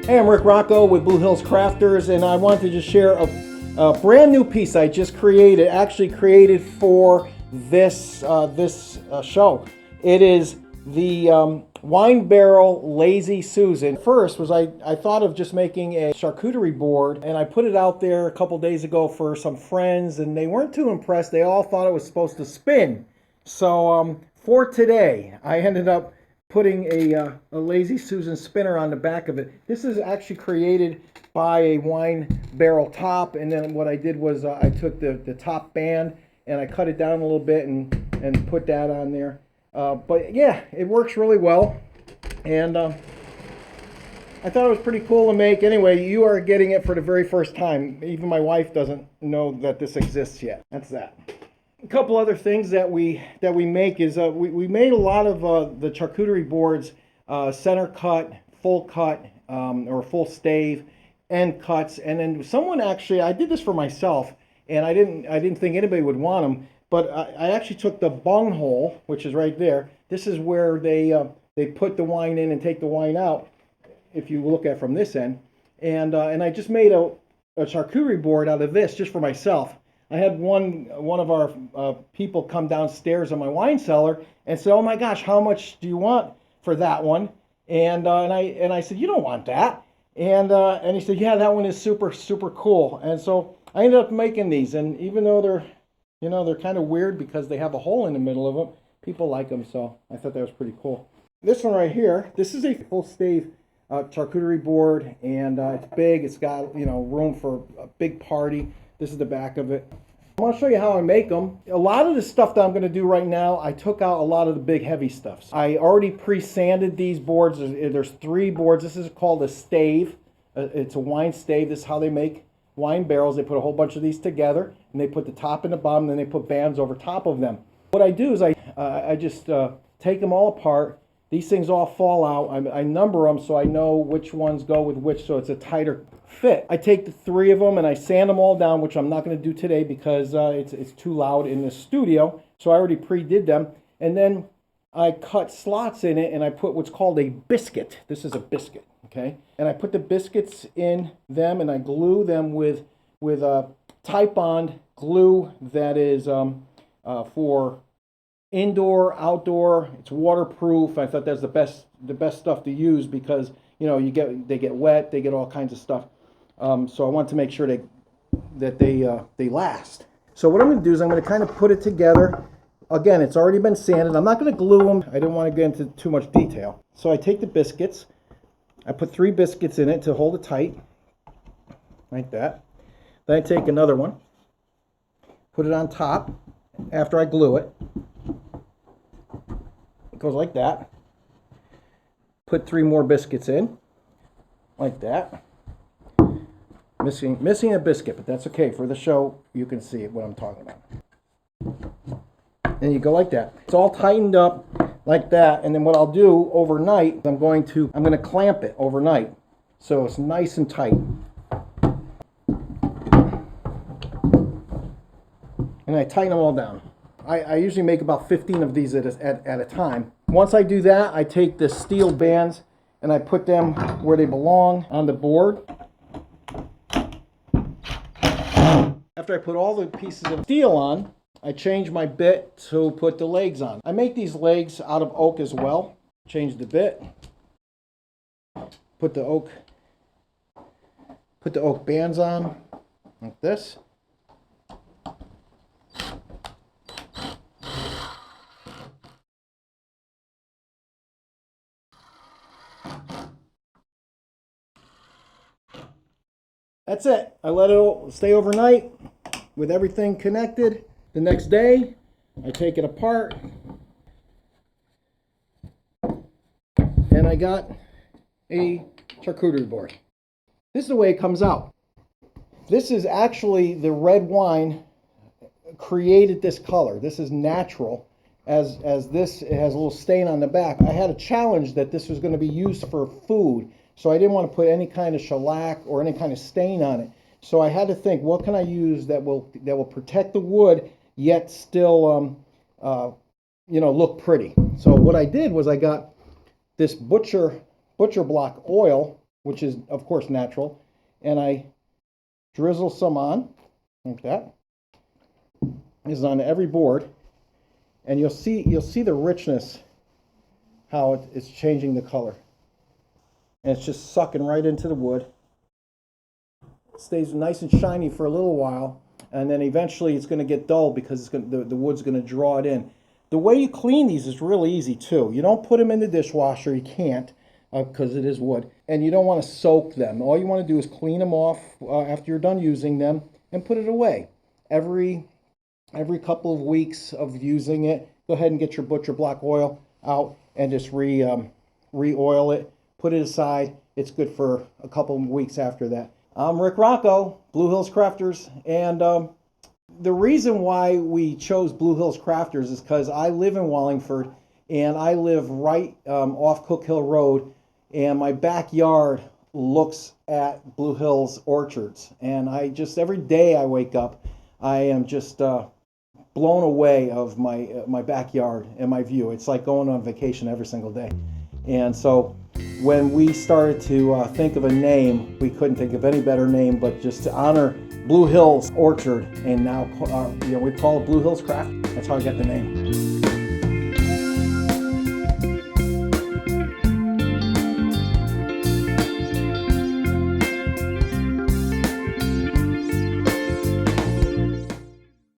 Hey, I'm Rick Rocco with Blue Hills Crafters, and I wanted to just share a brand new piece I just created, actually created for this show. It is the wine barrel Lazy Susan. First was I thought of just making a charcuterie board, and I put it out there a couple days ago for some friends, and they weren't too impressed. They all thought it was supposed to spin. So for today, I ended up putting a Lazy Susan spinner on the back of it. This is actually created by a wine barrel top, and then what I did was I took the top band and I cut it down a little bit and put that on there. But yeah, it works really well, and I thought it was pretty cool to make. Anyway, you are getting it for the very first time. Even my wife doesn't know that this exists yet. That's that. A couple other things that we make is we made a lot of the charcuterie boards center cut, full cut, or full stave, end cuts, and then someone actually, I did this for myself, and I didn't think anybody would want them, but I actually took the bung hole, which is right there. This is where they put the wine in and take the wine out, if you look at from this end, and I just made a charcuterie board out of this just for myself. I had one of our people come downstairs in my wine cellar and say, "Oh my gosh, how much do you want for that one?" And I said, "You don't want that." And he said, "Yeah, that one is super cool." And so I ended up making these, and even though they're kind of weird because they have a hole in the middle of them, people like them, so I thought that was pretty cool. This one right here, this is a full stave charcuterie board, and it's big. It's got room for a big party. This is the back of it. I want to show you how I make them. A lot of the stuff that I'm going to do right now, I took out a lot of the big heavy stuff. I already pre-sanded these boards. There's 3 boards. This is called a stave. It's a wine stave. This is how they make wine barrels. They put a whole bunch of these together, and they put the top and the bottom, and then they put bands over top of them. What I do is I just take them all apart. These things all fall out. I number them so I know which ones go with which, so it's a tighter fit. I take the 3 of them and I sand them all down, which I'm not going to do today because it's too loud in the studio. So I already pre-did them, and then I cut slots in it and I put what's called a biscuit. This is a biscuit, okay? And I put the biscuits in them and I glue them with a Tip-Bond glue that is for indoor, outdoor. It's waterproof. I thought that's the best stuff to use because they get wet, they get all kinds of stuff. So I want to make sure that they last. So what I'm going to do is I'm going to kind of put it together. Again, it's already been sanded. I'm not going to glue them. I didn't want to get into too much detail. So I take the biscuits. I put 3 biscuits in it to hold it tight, like that. Then I take another one, put it on top after I glue it. It goes like that. Put 3 more biscuits in, like that. Missing a biscuit, but that's okay. For the show, you can see what I'm talking about. And you go like that. It's all tightened up like that. And then what I'll do overnight, I'm going to clamp it overnight, so it's nice and tight. And I tighten them all down. I usually make about 15 of these at a time. Once I do that, I take the steel bands and I put them where they belong on the board. After I put all the pieces of steel on, I change my bit to put the legs on. I make these legs out of oak as well. Change the bit. Put the oak bands on like this. That's it. I let it stay overnight with everything connected. The next day, I take it apart, and I got a charcuterie board. This is the way it comes out. This is actually the red wine created this color. This is natural, as this it has a little stain on the back. I had a challenge that this was going to be used for food, so I didn't want to put any kind of shellac or any kind of stain on it. So I had to think, what can I use that will protect the wood yet still look pretty. So what I did was I got this butcher block oil, which is of course natural, and I drizzle some on like that. This is on every board, and you'll see the richness, how it's changing the color, and it's just sucking right into the wood. It stays nice and shiny for a little while, and then eventually it's going to get dull because the wood's going to draw it in. The way you clean these is really easy too. You don't put them in the dishwasher. You can't because it is wood, and you don't want to soak them. All you want to do is clean them off after you're done using them and put it away. Every couple of weeks of using it, go ahead and get your butcher block oil out and just re-oil it. Put it aside. It's good for a couple of weeks after that. I'm Rick Rocco, Blue Hills Crafters, and the reason why we chose Blue Hills Crafters is because I live in Wallingford, and I live right off Cook Hill Road, and my backyard looks at Blue Hills orchards, and every day I wake up, I am just blown away of my backyard and my view. It's like going on vacation every single day. And so when we started to think of a name, we couldn't think of any better name but just to honor Blue Hills Orchard, and now we call it Blue Hills Craft. That's how I got the name.